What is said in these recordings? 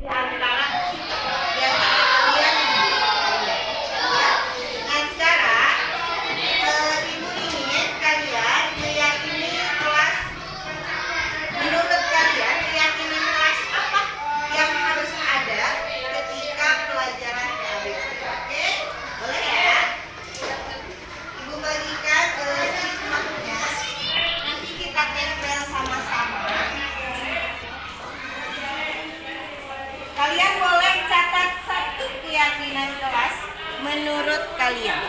di antara kalian. Nah sekarang ibu ingin kalian meyakini kelas, menurut kalian keyakinan kelas apa yang harus ada ketika pelajaran PABP. Oke, boleh ya? Ibu bagikan sismanya, nanti kita tempel sama-sama. Kalian boleh catat satu keyakinan kelas menurut kalian.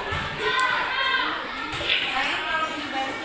Ayo tolong dibantu.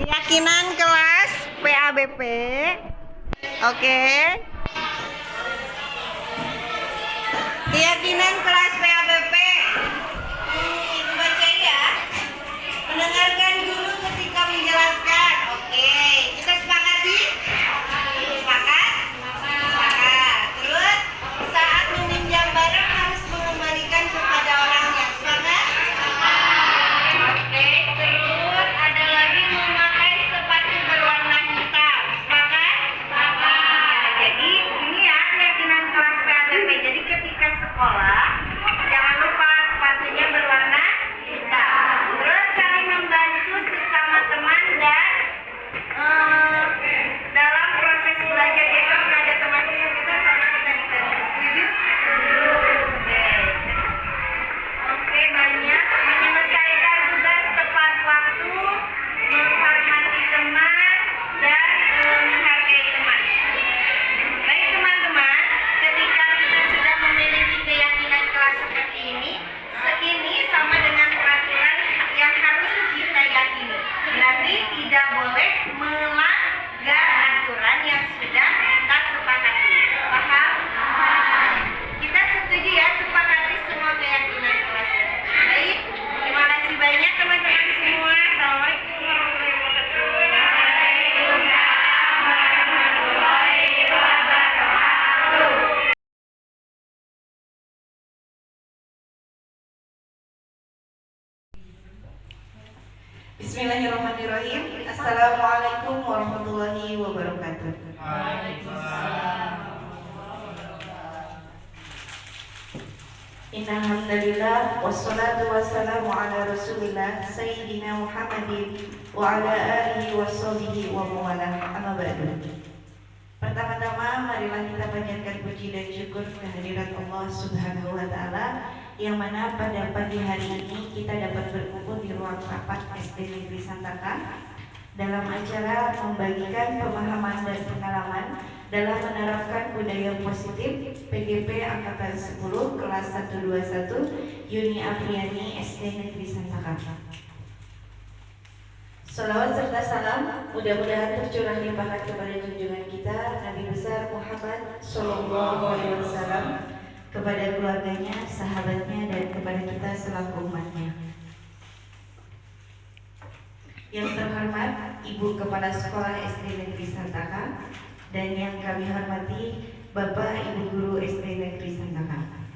Keyakinan kelas PABP. Oke. Keyakinan kelas PABP. Ibu baca ya. Mendengarkan guru ketika menjelaskan. Oke. Kita sepakati? Sepakat? Sepakat. Terus saat meminjam barang harus mengembalikan kepada orangnya. Sepakat? Oke. Terus ada lagi memakai sepatu berwarna hitam. Sepakat? Sepakat. Jadi ini ya keyakinan kelas PABP. Jadi ketika sekolah tidak boleh melanggar aturan yang sudah kita sepakati. Paham? Kita setuju ya, sepakati semua keyakinan kelas. Baik, terima kasih banyak teman-teman semua. Assalamualaikum warahmatullahi wabarakatuh. Bismillahirrahmanirrahim. Assalamualaikum warahmatullahi wabarakatuh. Innal hamdalillah wassalatu wassalamu ala Rasulillah Sayyidina Muhammadin wa ala alihi washabihi wa mawalah. Amma ba'du. Pertama-tama marilah kita panjatkan puji dan syukur kehadirat Allah Subhanahu wa taala yang mana pada pagi hari ini kita dapat berkumpul di ruang rapat SD Negeri Santaka dalam acara membagikan pemahaman dan pengalaman dalam menerapkan budaya positif PGP Angkatan 10 kelas 121 Yuni Apriani SD Negeri Santaka. Salawat serta salam mudah-mudahan tercurah limpahkan kepada junjungan kita Nabi besar Muhammad Sallallahu Alaihi Wasallam, kepada keluarganya, sahabatnya, dan kepada kita selaku umatnya. Yang terhormat Ibu Kepala Sekolah SD Negeri Santaka dan yang kami hormati Bapak Ibu Guru SD Negeri Santaka.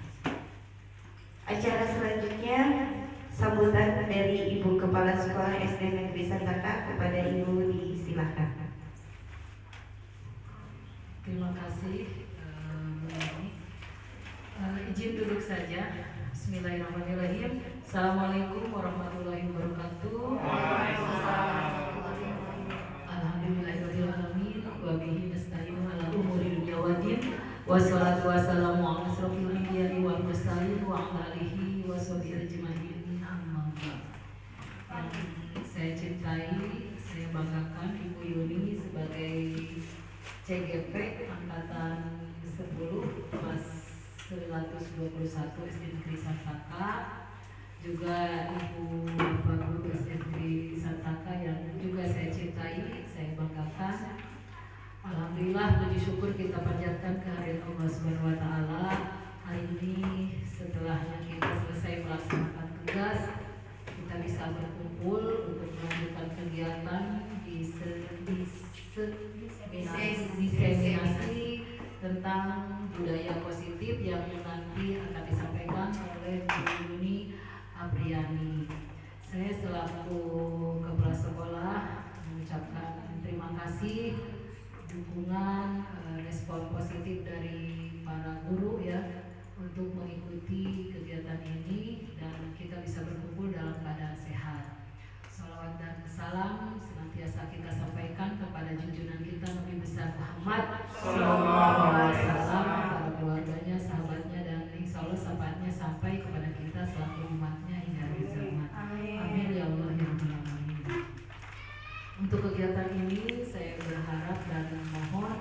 Acara selanjutnya sambutan dari Ibu Kepala Sekolah SD Negeri Santaka, kepada Ibu disilakan. Terima kasih. Izin duduk saja. Bismillahirrahmanirrahim. Assalamualaikum warahmatullahi wabarakatuh. Alhamdulillahirabbil alamin wa bihi nasta'inu ala umuri dunya waddin. Wassalatu wassalamu ala asrofil anbiya'i wal mursalin wa ala alihi wa sahbihi ajmain. Amma ba'd. Yang saya cintai, saya banggakan Ibu Yuni sebagai CGP Angkatan 10 kelas 121 SD Negeri Santaka, juga Ibu Bapak Guru SD Negeri Santaka yang juga saya cintai, saya banggakan. Alhamdulillah, puji syukur kita panjatkan kehadirat Allah Subhanahu wa taala. Hari ini setelahnya kita selesai melaksanakan tugas, kita bisa berkumpul untuk melanjutkan kegiatan diseminasi tentang budaya positif yang nanti akan disampaikan oleh Bu Yuni Apriani. Saya selaku kepala sekolah mengucapkan terima kasih dukungan respon positif dari para guru ya untuk mengikuti kegiatan ini dan kita bisa berkumpul dalam keadaan sehat. Salawat dan salam senantiasa kita sampaikan kepada junjungan kita Nabi besar Muhammad Sallallahu Alaihi Wasallam, kepada keluarganya, sahabatnya, dan insya Allah syafaatnya sampai kepada kita selaku umatnya hingga akhir zaman. Amin ya Allah ya Rabbal alamin. Untuk kegiatan ini saya berharap dan mohon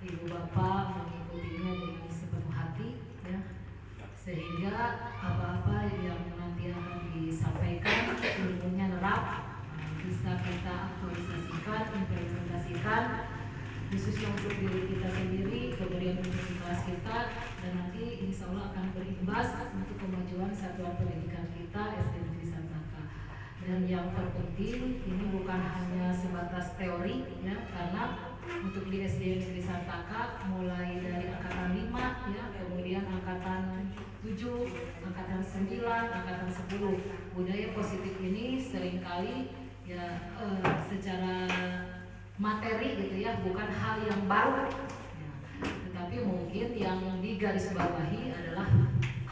Ibu Bapak mengikutinya dengan sepenuh hati ya, sehingga apa-apa yang nanti akan disampaikan ilmunya nerap, bisa kita aktualisasikan, implementasikan khususnya untuk diri kita sendiri, kemudian untuk di kelas kita, dan nanti insya Allah akan berimbas untuk kemajuan satuan pendidikan kita SD Negeri Santaka. Dan yang terpenting ini bukan hanya sebatas teori ya, karena untuk di SD Negeri Santaka mulai dari angkatan 5 ya, kemudian angkatan 7, angkatan 9, angkatan 10, budaya positif ini seringkali ya secara materi gitu ya, bukan hal yang baru ya, tetapi mungkin yang digarisbawahi adalah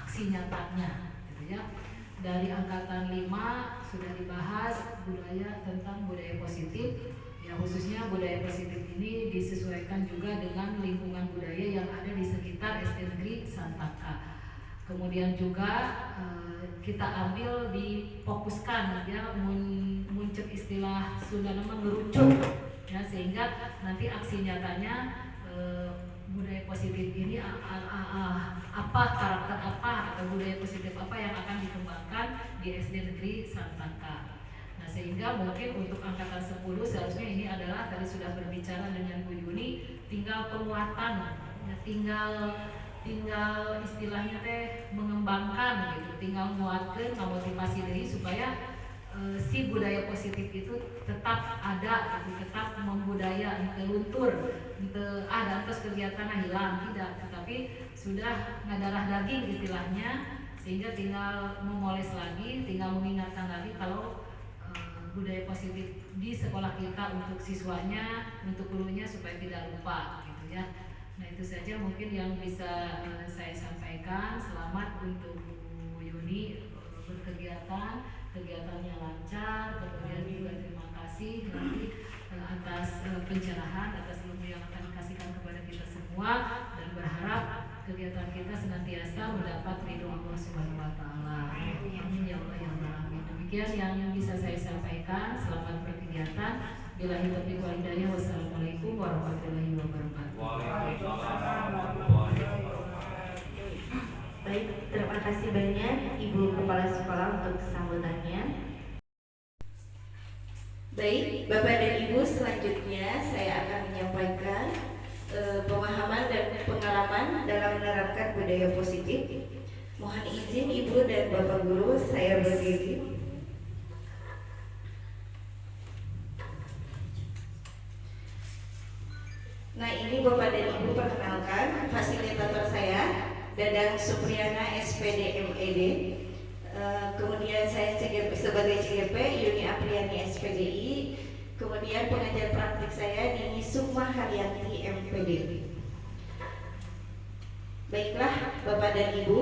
aksi nyatanya gitu ya. Dari angkatan 5 sudah dibahas budaya tentang budaya positif ya, khususnya budaya positif ini disesuaikan juga dengan lingkungan budaya yang ada di sekitar SD Negeri Santaka. Kemudian juga kita ambil difokuskan ya, muncul istilah Sunda nama ngerucuk ya, sehingga nanti aksi nyatanya budaya positif ini apa karakter apa atau budaya positif apa yang akan dikembangkan di SD Negeri Santaka. Nah, sehingga mungkin untuk angkatan 10 saya berbicara dengan Bu Yuni, tinggal penguatan, ya, tinggal istilahnya teh mengembangkan gitu, tinggal nguatkeun motivasi diri supaya si budaya positif itu tetap ada gitu, tetap membudaya, ente luntur, ente ada terus kegiatannya hilang, tidak, tetapi sudah ngadarah daging istilahnya, sehingga tinggal memoles lagi, tinggal mengingatkan lagi kalau budaya positif di sekolah kita untuk siswanya, untuk gurunya supaya tidak lupa gitu ya. Nah itu saja mungkin yang bisa saya sampaikan. Selamat untuk Bu Yuni berkegiatan, kegiatannya lancar, kemudian juga terima kasih nanti atas pencerahan, atas ilmu yang akan dikasihkan kepada kita semua, dan berharap kegiatan kita senantiasa mendapat ridho Allah Subhanahu wa taala. Amin ya Allah ya Rabbal alamin. Demikian yang bisa saya sampaikan. Selamat berkegiatan. Billahi taufiq wal hidayah. Wassalamualaikum warahmatullahi wabarakatuh. Baik, terima kasih banyak Ibu Kepala Sekolah untuk sambutannya. Baik, Bapak dan Ibu, selanjutnya saya akan menyampaikan pemahaman dan pengalaman dalam menerapkan budaya positif. Mohon izin Ibu dan Bapak Guru, saya berdiri. Nah, ini Bapak dan Ibu, perkenalkan fasilitator saya, Dadang Supriyana SPD MED. Kemudian saya sebagai CGP Yuni Apriyani SPDI. Kemudian pengajar praktik saya Dini Sukma Haryanti MPD. Baiklah Bapak dan Ibu,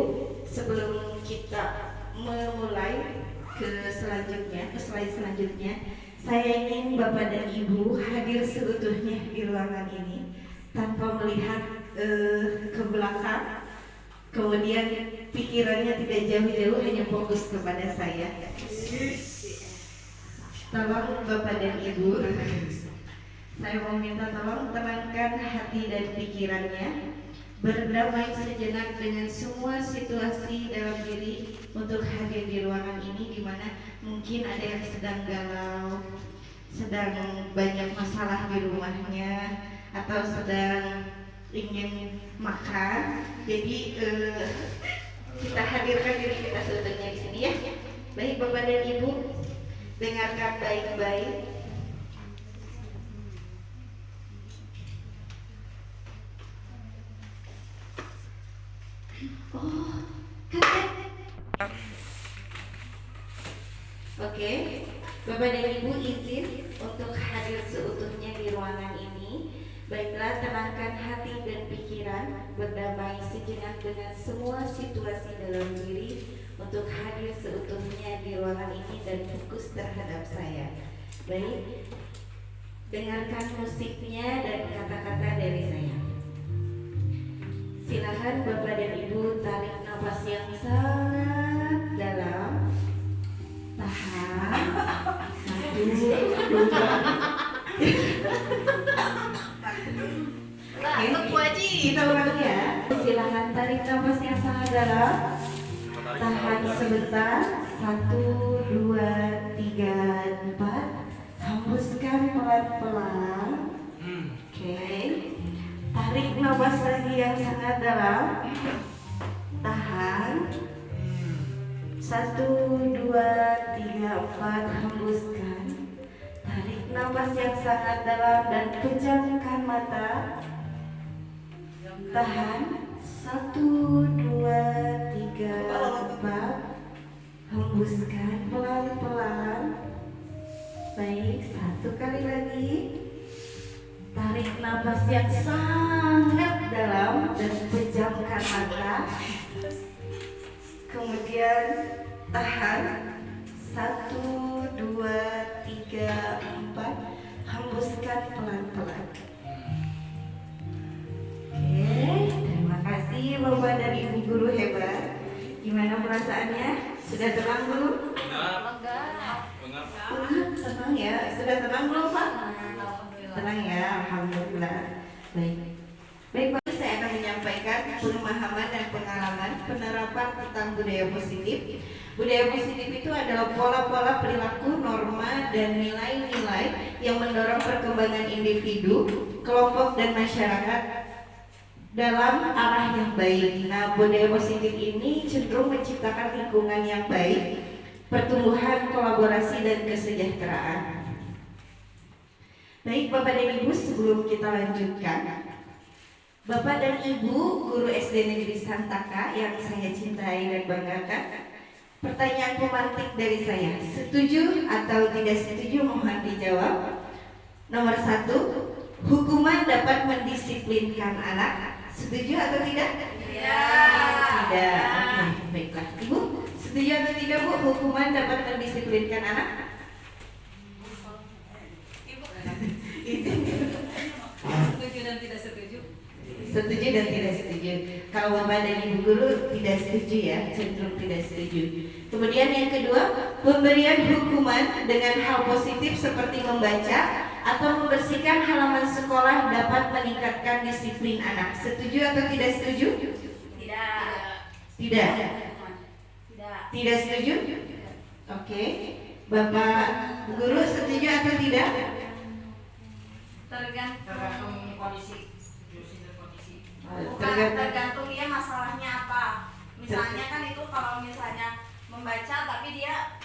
sebelum kita memulai ke slide selanjutnya, saya ingin Bapak dan Ibu hadir seutuhnya di ruangan ini tanpa melihat ke belakang, kemudian pikirannya tidak jauh-jauh, hanya fokus kepada saya. Tolong Bapak dan Ibu, saya mau minta tolong tenangkan hati dan pikirannya, berdamai sejenak dengan semua situasi dalam diri untuk hadir di ruangan ini, di mana mungkin ada yang sedang galau, sedang banyak masalah di rumahnya, atau sedang ingin makan. Jadi kita hadirkan diri kita seutuhnya di sini ya. Baik Bapak dan Ibu, dengarkan baik-baik. Oh, oke, Bapak dan Ibu izin untuk hadir seutuhnya di ruangan ini. Baiklah, tenangkan hati dan pikiran, berdamai sejenak dengan semua situasi dalam diri untuk hadir seutuhnya di ruangan ini dan fokus terhadap saya. Baik, dengarkan musiknya dan kata-kata dari saya. Silakan Bapak dan Ibu tarik nafas yang sangat dalam. Tahan. 1, 2. Kita ulangi ya. Silakan tarik nafas yang sangat dalam. Tahan sebentar. 1, 2, 3, 4. Hembuskan pelan-pelan. Oke. Tarik nafas lagi yang sangat dalam. Tahan. 1, 2, 3, 4. Hembuskan. Tarik nafas yang sangat dalam dan pejamkan mata. Tahan. 1, 2, 3, 4. Hembuskan pelan-pelan. Baik, 1 kali lagi. Tarik nafas yang sangat dalam dan pejamkan mata. Kemudian tahan. 1, 2, 3, 4. Hembuskan pelan-pelan. Oke, terima kasih Bapak dan Ibu guru hebat. Gimana perasaannya? Sudah tenang belum? Tenang ya. Sudah tenang belum Pak? Tenang ya, alhamdulillah. Baik Pak, saya akan menyampaikan pemahaman dan pengalaman penerapan tentang budaya positif Budaya positif itu adalah pola-pola perilaku, norma, dan nilai-nilai yang mendorong perkembangan individu, kelompok, dan masyarakat dalam arah yang baik. Nah, budaya positif ini cenderung menciptakan lingkungan yang baik, pertumbuhan, kolaborasi, dan kesejahteraan. Baik Bapak dan Ibu, sebelum kita lanjutkan, Bapak dan Ibu guru SD Negeri Santaka yang saya cintai dan banggakan, pertanyaan pemantik dari saya, setuju atau tidak setuju mohon dijawab. Nomor 1, hukuman dapat mendisiplinkan anak. Setuju atau tidak? Tidak. Tidak. Oke, baiklah. Ibu, setuju atau tidak Bu, hukuman dapat mendisiplinkan anak? Setuju dan tidak setuju. Setuju dan tidak setuju. Kalau Bapak dan Ibu guru tidak setuju ya, cenderung tidak setuju. Kemudian yang kedua, pemberian hukuman dengan hal positif seperti membaca atau membersihkan halaman sekolah dapat meningkatkan disiplin anak. Setuju atau tidak setuju? Tidak. Tidak. Tidak. Tidak setuju? Oke. Bapak guru setuju atau tidak? Tergantung kondisi. bukan tergantung dia masalahnya apa. Misalnya kan itu kalau misalnya membaca tapi dia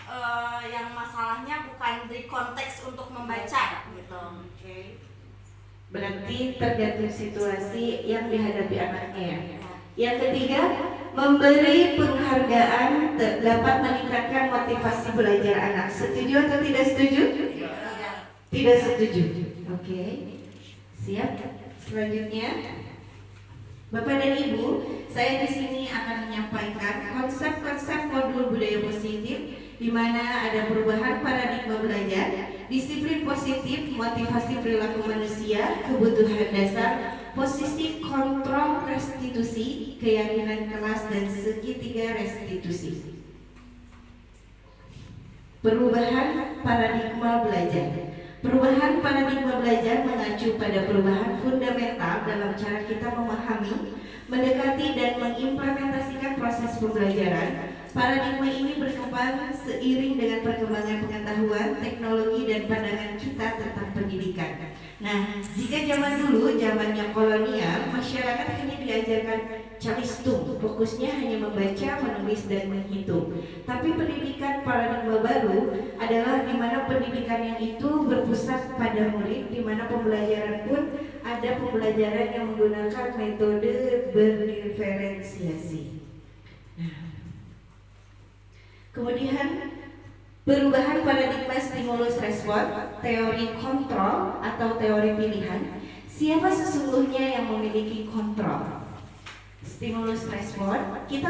yang masalahnya bukan dari konteks untuk membaca gitu. Berarti tergantung situasi yang dihadapi anaknya ya. Yang ketiga, memberi penghargaan dapat meningkatkan motivasi belajar anak. Setuju atau tidak setuju? Tidak setuju. Oke. Siap. Selanjutnya, Bapak dan Ibu, saya di sini akan menyampaikan konsep-konsep modul budaya positif di mana ada perubahan paradigma belajar, disiplin positif, motivasi perilaku manusia, kebutuhan dasar, posisi kontrol restitusi, keyakinan kelas, dan segitiga restitusi. Perubahan paradigma belajar. Perubahan paradigma belajar mengacu pada perubahan fundamental dalam cara kita memahami, mendekati, dan mengimplementasikan proses pembelajaran. Paradigma ini berkembang seiring dengan perkembangan pengetahuan, teknologi, dan pandangan kita tentang pendidikan. Nah, jika zaman dulu, zamannya kolonial, masyarakat hanya diajarkan calistung, fokusnya hanya membaca, menulis, dan menghitung. Tapi pendidikan paradigma baru adalah di mana pendidikan yang itu berpusat pada murid, di mana pembelajaran pun ada pembelajaran yang menggunakan metode berdiferensiasi. Kemudian perubahan paradigma stimulus respon, teori kontrol atau teori pilihan. Siapa sesungguhnya yang memiliki kontrol? Stimulus respon, kita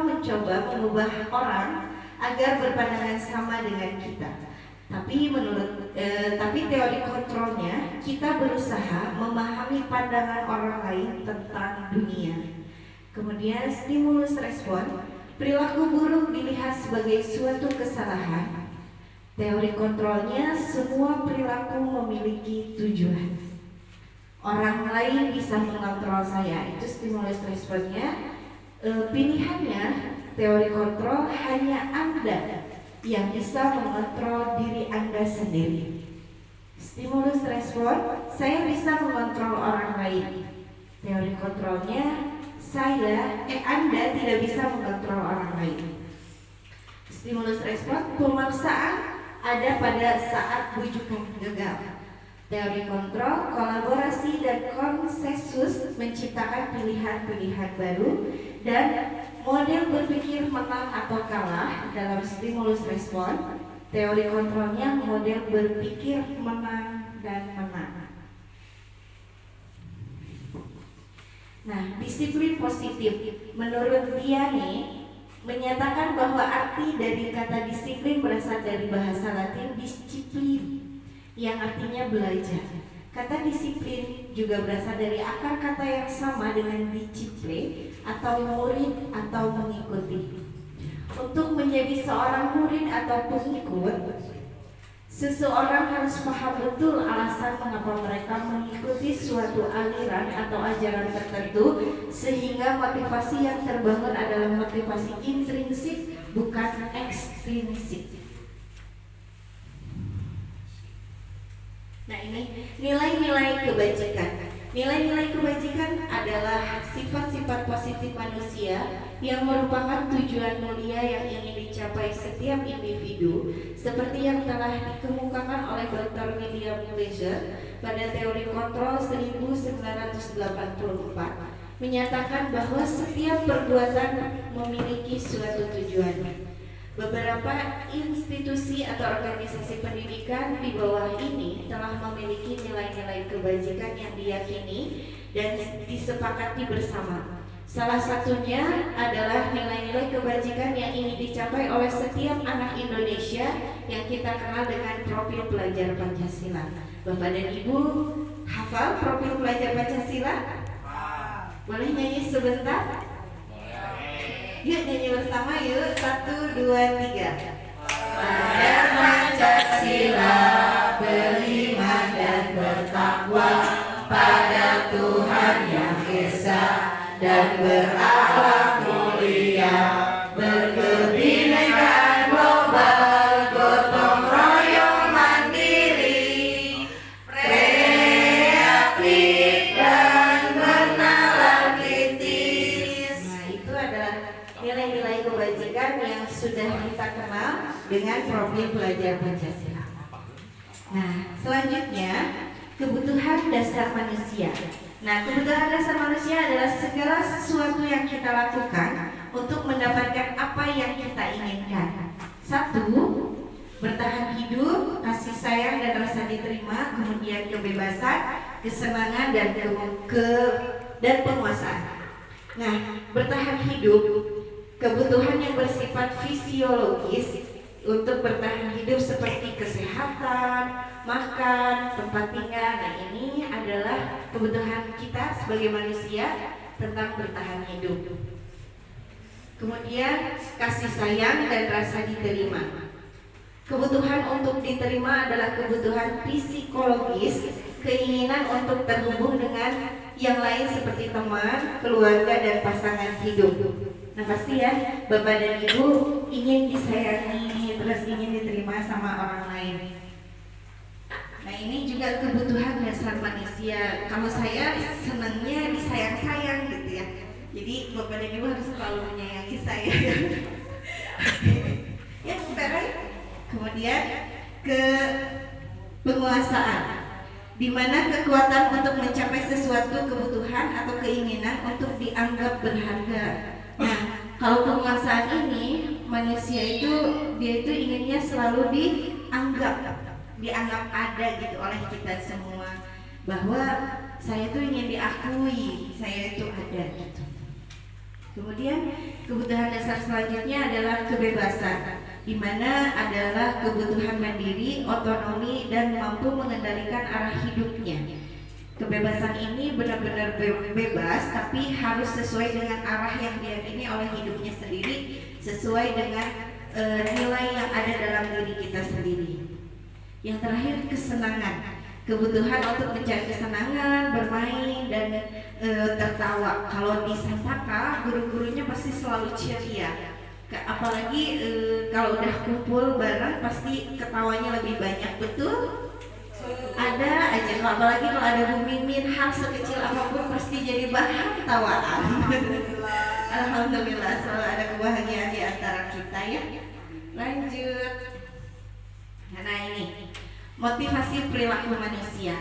mencoba mengubah orang agar berpandangan sama dengan kita. Tapi teori kontrolnya, kita berusaha memahami pandangan orang lain tentang dunia. Kemudian stimulus respon, perilaku buruk dilihat sebagai suatu kesalahan. Teori kontrolnya, semua perilaku memiliki tujuan. Orang lain bisa mengontrol saya, itu stimulus responnya. Pilihannya, teori kontrol, hanya Anda yang bisa mengontrol diri Anda sendiri. Stimulus respon, saya bisa mengontrol orang lain. Teori kontrolnya, Anda tidak bisa mengontrol orang lain. Stimulus respon, pemaksaan ada pada saat bujukan gagal. Teori kontrol, kolaborasi, dan konsensus menciptakan pilihan-pilihan baru. Dan model berpikir menang atau kalah dalam stimulus respon. Teori kontrolnya model berpikir menang dan menang. Nah, disiplin positif menurut Vianney menyatakan bahwa arti dari kata disiplin berasal dari bahasa Latin disciplin yang artinya belajar. Kata disiplin juga berasal dari akar kata yang sama dengan disciple atau murid atau mengikuti. Untuk menjadi seorang murid atau pengikut, Seseorang harus paham betul alasan mengapa mereka mengikuti suatu aliran atau ajaran tertentu, sehingga motivasi yang terbangun adalah motivasi intrinsik, bukan ekstrinsik. Nah, ini nilai-nilai kebajikan. Nilai-nilai kebajikan adalah sifat-sifat positif manusia yang merupakan tujuan mulia yang ingin dicapai setiap individu, seperti yang telah dikemukakan oleh Dr. William Glaser pada teori kontrol 1984, menyatakan bahwa setiap perbuatan memiliki suatu tujuan. Beberapa institusi atau organisasi pendidikan di bawah ini telah memiliki nilai-nilai kebajikan yang diyakini dan disepakati bersama. Salah satunya adalah nilai-nilai kebajikan yang ingin dicapai oleh setiap anak Indonesia yang kita kenal dengan profil pelajar Pancasila. Bapak dan Ibu hafal profil pelajar Pancasila? Boleh nyanyi sebentar? Yuk nyanyi bersama yuk, 1, 2, 3. Pada Pancasila beriman dan bertakwa pada Tuhan yang Esa dan berakhlak mulia, berkebinekaan global, gotong royong mandiri, kreatif dan bernalar kritis. Nah, itu adalah nilai-nilai kebajikan yang sudah kita kenal dengan profil pelajar Pancasila. Nah, selanjutnya kebutuhan dasar manusia. Nah, kebutuhan dasar manusia adalah segala sesuatu yang kita lakukan untuk mendapatkan apa yang kita inginkan. 1. Bertahan hidup, kasih sayang dan rasa diterima, kemudian kebebasan, kesenangan dan penguasaan. Nah, bertahan hidup, kebutuhan yang bersifat fisiologis untuk bertahan hidup seperti kesehatan, makan, tempat tinggal. Nah, ini adalah kebutuhan kita sebagai manusia tentang bertahan hidup. Kemudian kasih sayang dan rasa diterima. Kebutuhan untuk diterima adalah kebutuhan psikologis, keinginan untuk terhubung dengan yang lain seperti teman, keluarga, dan pasangan hidup. Nah, pasti ya Bapak dan Ibu ingin disayangi, terus ingin diterima sama orang lain. Nah, ini juga kebutuhan dasar manusia. Kalau saya senangnya disayang-sayang gitu ya. Jadi Bapak dan Ibu harus selalu menyayangi saya. Ya, betul. Kemudian ke penguasaan, di mana kekuatan untuk mencapai sesuatu kebutuhan atau keinginan untuk dianggap berharga. Nah, kalau penguasaan ini manusia itu dia itu inginnya selalu dianggap ada gitu oleh kita semua, bahwa saya tuh ingin diakui, saya itu ada gitu. Kemudian kebutuhan dasar selanjutnya adalah kebebasan, di mana adalah kebutuhan mandiri, otonomi, dan mampu mengendalikan arah hidupnya. Kebebasan ini benar-benar bebas, tapi harus sesuai dengan arah yang diyakini oleh hidupnya sendiri, sesuai dengan nilai yang ada dalam diri kita sendiri. Yang terakhir, kesenangan, kebutuhan untuk mencari kesenangan, bermain, dan tertawa. Kalau di Santaka, guru-gurunya pasti selalu ceria. Apalagi kalau udah kumpul bareng pasti ketawanya lebih banyak, betul? Ada aja, apalagi kalau ada Bu Mimin, hal sekecil apapun pasti jadi bahan tawaan. Alhamdulillah, selalu ada kebahagiaan di antara kita ya. Lanjut. Nah, ini motivasi perilaku manusia.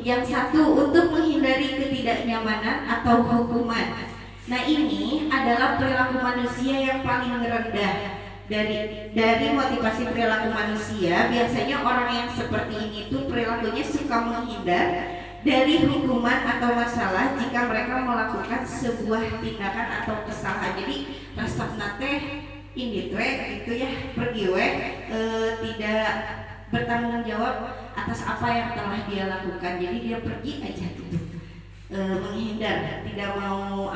Yang satu, untuk menghindari ketidaknyamanan atau hukuman. Nah, ini adalah perilaku manusia yang paling rendah. Dari motivasi perilaku manusia, biasanya orang yang seperti ini tuh perilakunya suka menghindar dari hukuman atau masalah jika mereka melakukan sebuah tindakan atau kesalahan. Jadi resep nate ini tuh gitu ya, pergi tidak bertanggung jawab atas apa yang telah dia lakukan. Jadi dia pergi aja gitu, menghindar, tidak mau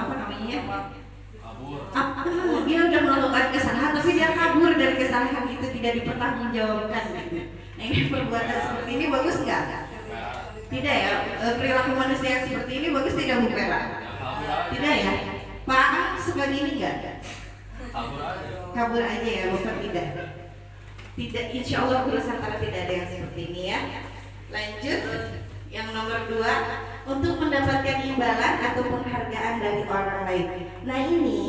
Dia udah melakukan kesalahan tapi dia kabur dari kesalahan itu, tidak dipertanggungjawabkan gitu. Nah, ini perbuatan seperti ini bagus nggak? Tidak ya. Perilaku manusia yang seperti ini bagus tidak, Bu Vera? Tidak ya. Pak Ang suka gini nggak? Kabur aja ya, Bapak tidak. Tidak, insya Allah Guru Santara tidak ada yang seperti ini ya. Lanjut, yang nomor 2, untuk mendapatkan imbalan atau penghargaan dari orang lain. Nah ini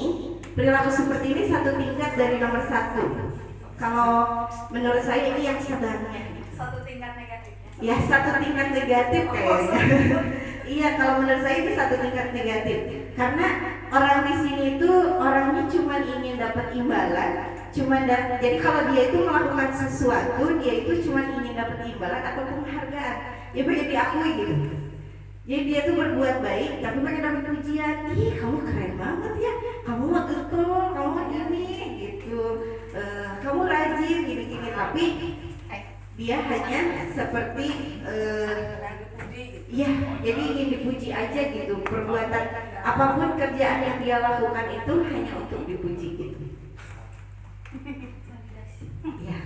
perilaku seperti ini satu tingkat dari nomor 1. Kalau menurut saya ini yang sedangnya. Satu tingkat negatifnya. Ya, satu tingkat negatif kayaknya. Iya, kalau menurut saya ini satu tingkat negatif. Karena orang di sini itu orangnya cuma ingin dapat imbalan, jadi kalau dia itu melakukan sesuatu, dia itu cuma ingin dapat imbalan atau penghargaan. Ya pengen diakui gitu. Jadi dia tuh berbuat baik, tapi pengen dapat pujian. Ih, kamu keren banget ya. Kamu mah getol, kamu mah gini gitu. Kamu rajin gini-gini, tapi dia hanya seperti ya, jadi ingin dipuji aja gitu. Perbuatan apapun kerjaan yang dia lakukan itu hanya untuk dipuji gitu. Ya,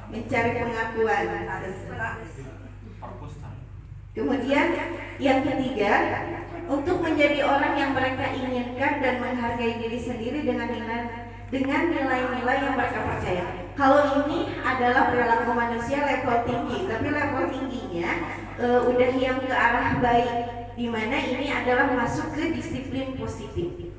mencari pengakuan. Kemudian yang ketiga, untuk menjadi orang yang mereka inginkan dan menghargai diri sendiri dengan nilai-nilai yang mereka percaya. Kalau ini adalah perilaku manusia level tinggi, tapi level tingginya udah yang ke arah baik, dimana ini adalah masuk ke disiplin positif.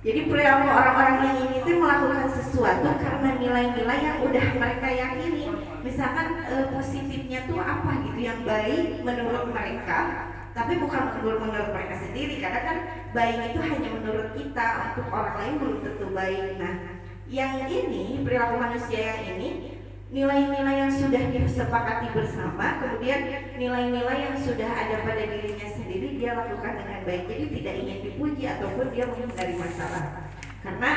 Jadi perilaku orang-orang yang ini itu melakukan sesuatu karena nilai-nilai yang udah mereka yakini. Misalkan positifnya tuh apa gitu yang baik menurut mereka, tapi bukan menurut mereka sendiri. Karena kan baik itu hanya menurut kita, untuk orang lain belum tentu baik. Nah, yang ini perilaku manusia yang ini nilai-nilai yang sudah disepakati bersama, kemudian nilai-nilai yang sudah ada pada dirinya sendiri dia lakukan dengan baik. Jadi tidak ingin dipuji ataupun dia menghindari masalah. Karena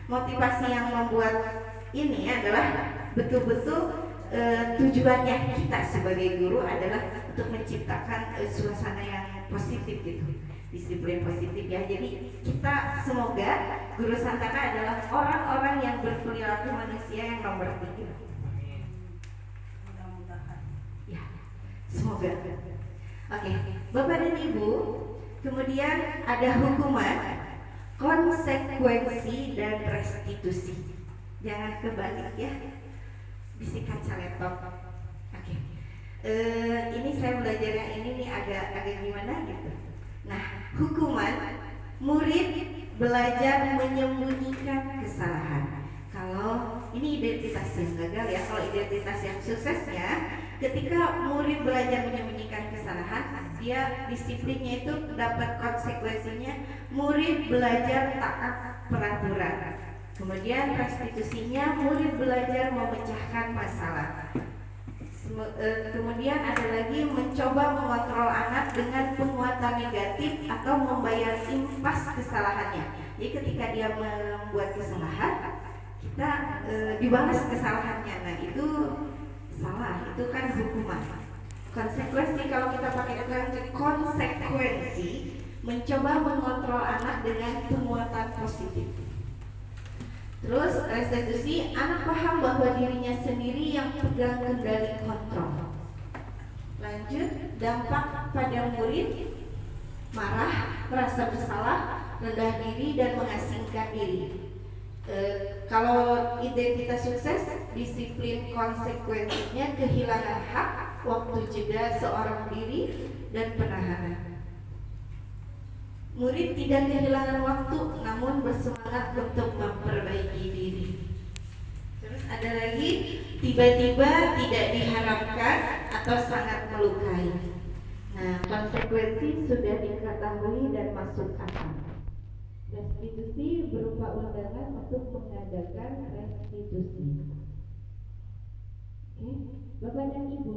motivasi yang membuat ini adalah betul-betul tujuannya kita sebagai guru adalah untuk menciptakan suasana yang positif gitu, disiplin positif ya. Jadi kita semoga Guru Santaka adalah orang-orang yang berperilaku manusia yang nomor 3. Ya, semoga. Oke, Bapak dan Ibu, kemudian ada hukuman, konsekuensi dan restitusi. Jangan kebalik ya. Bisi kaca laptop. Oke. Ini saya belajar yang ini nih agak gimana gitu. Nah, hukuman, murid belajar menyembunyikan kesalahan. Kalau ini identitas yang gagal ya, kalau identitas yang suksesnya, ketika murid belajar menyembunyikan kesalahan, dia disiplinnya itu dapat konsekuensinya, murid belajar taat peraturan. Kemudian restitusinya, murid belajar memecahkan masalah. Kemudian ada lagi mencoba mengontrol anak dengan penguatan negatif atau membayar impas kesalahannya. Jadi ketika dia membuat kesalahan, kita dibalas kesalahannya. Nah itu salah, itu kan hukuman. Konsekuensi, kalau kita pakai konsekuensi, mencoba mengontrol anak dengan penguatan positif. Terus restitusi, anak paham bahwa dirinya sendiri yang pegang kendali kontrol. Lanjut, dampak pada murid, marah, merasa bersalah, rendah diri dan mengasingkan diri. Kalau identitas sukses, disiplin konsekuensinya kehilangan hak, waktu jeda seorang diri dan penahanan. Murid tidak kehilangan waktu, namun bersemangat untuk memperbaiki diri. Terus ada lagi, tiba-tiba tidak diharapkan atau sangat melukai. Nah, konsekuensi sudah diketahui dan masuk akal. Restitusi berupa undangan untuk mengadakan restitusi. Oke, Bapak dan Ibu,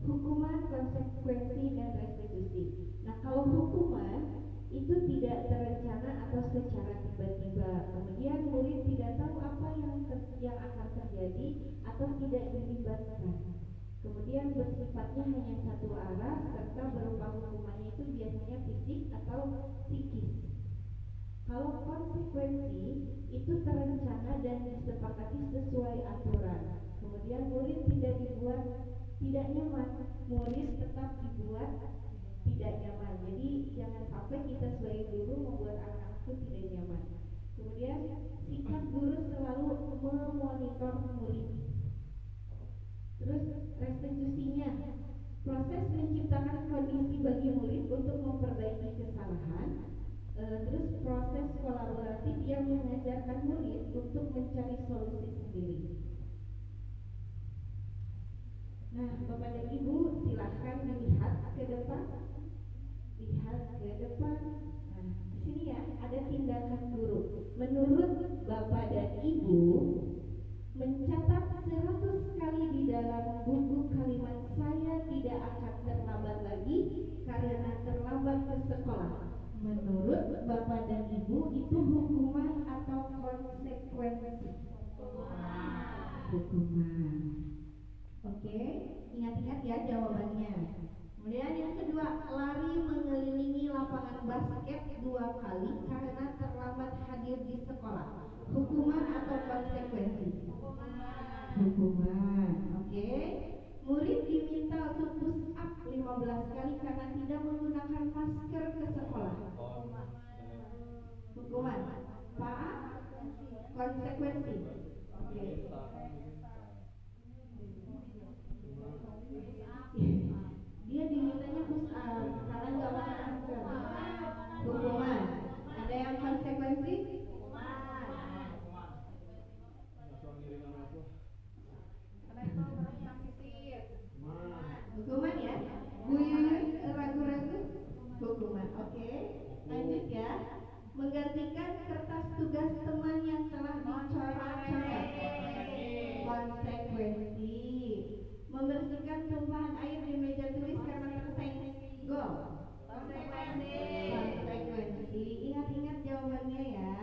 hukuman, konsekuensi, dan restitusi. Nah, kalau hukuman itu tidak terencana atau secara tiba-tiba, kemudian murid tidak tahu apa yang akan terjadi atau tidak dilibatkan. Kemudian bersifatnya hanya satu arah serta berupa hukumannya itu biasanya fisik atau psikis. Kalau konsekuensi itu terencana dan disepakati sesuai aturan. Kemudian murid tidak nyaman, murid tetap dibuat tidak nyaman. Jadi jangan sampai kita sebagai guru membuat anak itu tidak nyaman. Kemudian sikap guru selalu memonitor murid. Terus restitusinya, proses menciptakan kondisi bagi murid untuk memperbaiki kesalahan. Terus proses kolaboratif yang mengajarkan murid untuk mencari solusi sendiri. Nah, Bapak dan Ibu silahkan dilihat ke depan. Lihat ke depan. Nah, di sini ya ada tindakan guru. Menurut Bapak dan Ibu, mencatat 100 kali di dalam buku kalimat saya tidak akan terlambat lagi karena terlambat ke sekolah. Menurut Bapak dan Ibu itu hukuman atau konsekuensi? Hukuman. Oke, ingat-ingat ya jawabannya. Kemudian yang kedua, lari mengelilingi lapangan basket 2 kali karena terlambat hadir di sekolah. Hukuman atau konsekuensi? Hukuman. Oke. Murid diminta untuk push up 15 kali karena tidak menggunakan masker ke sekolah. Hukuman. Pak? Konsekuensi. Oke. Dia dimintanya push up karena nggak pakai masker. Hukuman. Ada yang konsekuensi? Hukuman ya. Bu Yuyun ragu-ragu? Hukuman. Oke. Lanjut ya. Menggantikan kertas tugas teman yang telah dicoret-coret. Konsekuensi. Membersihkan tumpahan air di meja tulis karena tersenggol. Konsekuensi. Ingat-ingat jawabannya ya.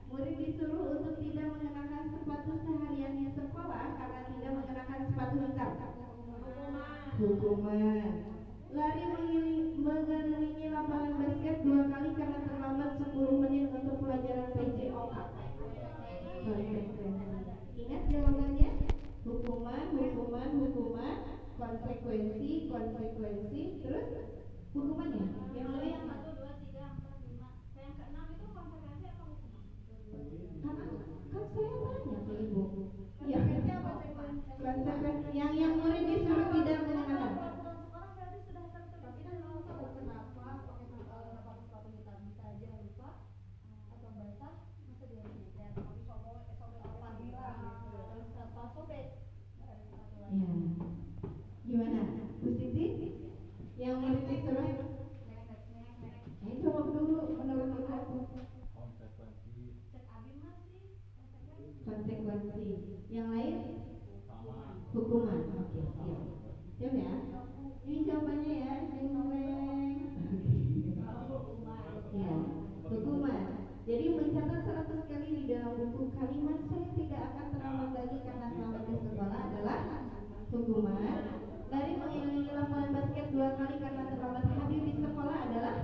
Murid disuruh untuk tidak mengenakan sepatu seharian di sekolah karena tidak mengenakan sepatu hitam. Hukuman. Lari mengelilingi lapangan basket 2 kali karena terlambat 10 menit untuk pelajaran PJOK. Konsekuensi. Ingat jawabannya? Hukuman, konsekuensi, terus hukumannya. Yang lain 1, 2, 3, 4, 5. Yang ke-6 itu konsekuensi apa hukuman? Kan saya tanya ke Ibu. Ya, konsekuensi yang murid disuruh tidak mengenakan. Sekarang berarti sudah tertulis. Kita mau tahu kenapa sepatu hitam bisa aja lupa atau basah masa dia dicat tapi sobek apa bilang terus apa sobek. Ya. Gimana? Bu Siti? Yang murid disuruh jawab dulu menurut aku. Cek abi masih Konsekuensi. Yang lain? Hukuman. Oke, siap. Siap ya? Ini jawabannya ya, ya, hukuman. Jadi mencatat 100 kali di dalam buku kalimat saya tidak akan terlambat lagi karena selamat ke sekolah adalah hukuman. Lari mengelilingi lapangan basket 2 kali karena terlambat hadir di sekolah adalah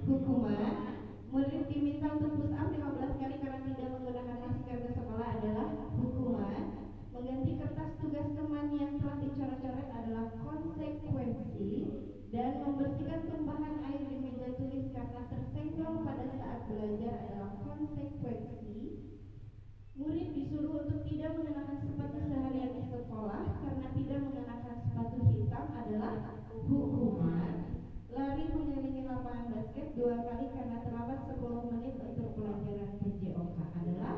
hukuman. Murid diminta untuk push up 15 kali karena tidak menggunakan masker ke sekolah adalah hukuman. Mengganti kertas tugas teman yang telah dicoret-coret adalah konsekuensi. Dan membersihkan tumpahan air di meja tulis karena tersenggol pada saat belajar adalah konsekuensi. Murid disuruh untuk tidak mengenakan sepatu seharian di sekolah karena tidak mengenakan sepatu hitam adalah hukuman. Lari mengelilingi lapangan basket 2 kali karena terlambat 10 menit untuk pelajaran PJOK adalah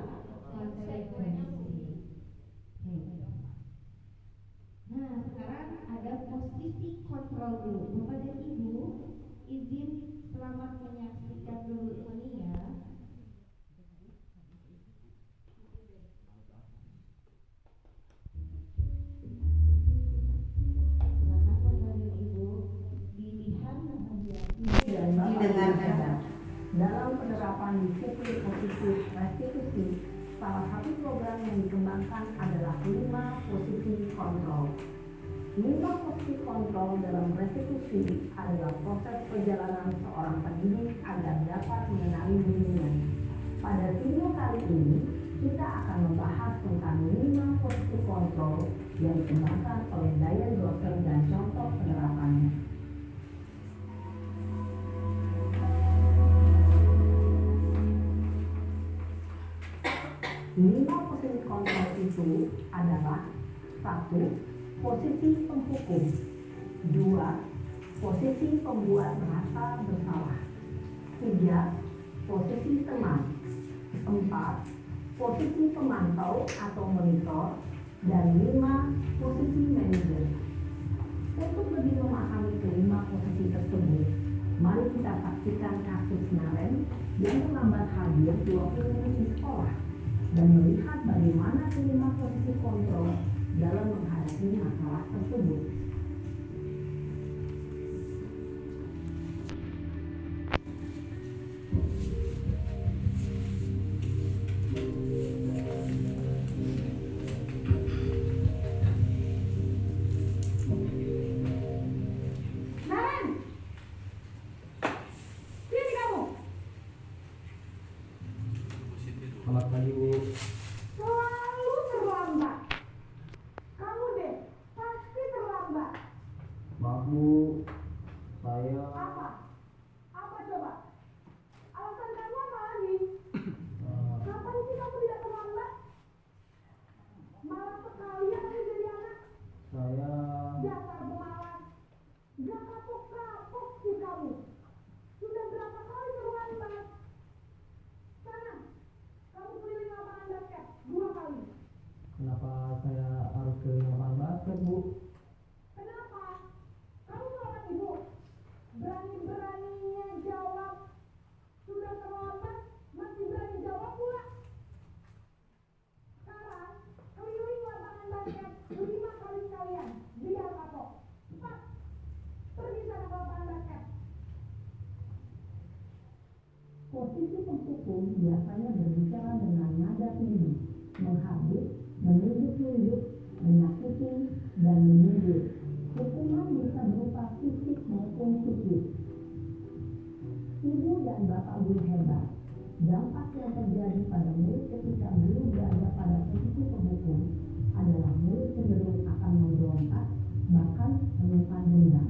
konsekuensi. Nah, sekarang ada posisi kontrol dulu. Bapak dan Ibu, izin selamat menyaksikan dulu ini ya. Silakan Bapak dan Ibu dilihat dan didengarkan. Dalam penerapan disiplin positif restitusi, salah satu program yang dikembangkan adalah 5 posisi kontrol. 5 posisi kontrol dalam restitusi adalah proses perjalanan seorang pendidik agar dapat mengenali dirinya. Pada video kali ini, kita akan membahas tentang 5 posisi kontrol yang dikembangkan oleh Diane Grosser dan contoh penerapannya. 5 posisi kontrol itu adalah 1. Posisi penghukum, 2. Posisi pembuat merasa bersalah, 3. Posisi teman, 4. Posisi pemantau atau monitor, dan 5. Posisi manajer. Untuk lebih memahami kelima posisi tersebut, mari kita saksikan kasus Naren yang terlambat hadir 20 menit di sekolah dan melihat bagaimana kelima posisi kontrol dalam menghadapi masalah tersebut. Selamat pagi, Bu. Selalu terlambat. Kamu deh, pasti terlambat. Maaf, Bu. Saya Apa? Apa coba? Alasan kamu apa lagi? Kapan sih kamu tidak terlambat? Malas sekali ya kamu jadi anak. saya Dasar pemalas. Gak kapok-kapok sih kamu. Sudah berapa kali terlambat? Sana, kamu keliling lapangan basket 2 kali. kenapa saya harus ke lapangan basket, Bu? Kenapa? Kamu melawan ibu. Berani-beraninya jawab. Sudah terlambat, masih berani jawab pula. Sekarang, keliling lapangan basket 5 kali sekalian. Biar kapok. Cepat. Pergi sana ke lapangan basket. Posisi penghukum biasanya berbicara dengan nada tinggi, menghabis, menunjuk-nunjuk, menyakiti, dan menyindir. Hukuman bisa berupa fisik maupun psikis. Ibu dan bapak guru hebat. Dampak yang terjadi pada murid ketika guru berada pada posisi penghukum adalah murid cenderung akan memberontak, bahkan menyimpan dendam.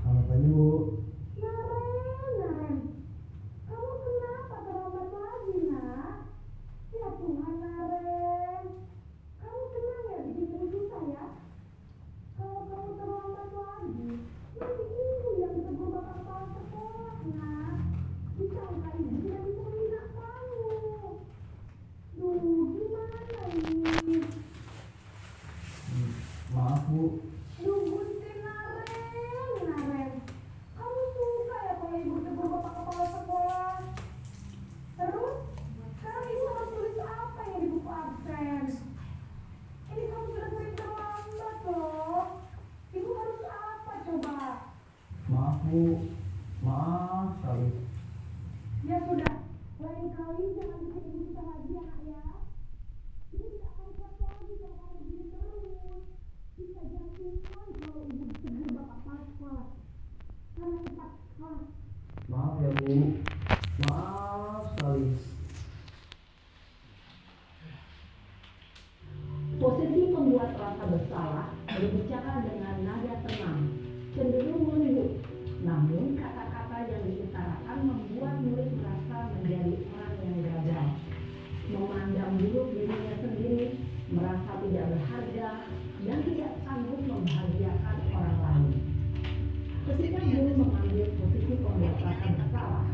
Selamat pagi, Bu. Naren, kamu kenapa terlambat lagi, nak? Ya Tuhan, Naren, kamu tenang ya, bikin ini susah ya. Kalau kamu terlambat lagi, nanti ibu yang ditegur bapak kepala sekolah, nak. Disangka ibu tidak bisa menghina kamu. Duh, gimana ini? Maaf, Bu. Duh, Gusti Naren, kamu suka ya kalau ibu tegur bapak kepala sekolah? Terus, sekarang ibu harus tulis apa yang di buku absen? Ini kamu sudah sering terlambat loh. Ibu harus apa coba? Maaf, Bu. Maaf sekali. Ya sudah, lain kali jangan bikin ibu susah lagi ya, nak ya. Ibu tidak akan kuat lagi kalau kamu begini terus. Bisa jatuhkan kalau ibu ditegur bapak kepala sekolah. Sana cepat sekolah. Maaf ya, Bu. Maaf sekali. Posisi pembuat rasa bersalah berbicara dengan nada tenang, cenderung lembut. Namun kata-kata yang diutarakan membuat murid merasa menjadi orang yang gagal, memandang buruk dirinya sendiri, merasa tidak berharga, dan tidak sanggup membahagiakan orang lain. Ketika guru mengambil posisi pembuat rasa bersalah,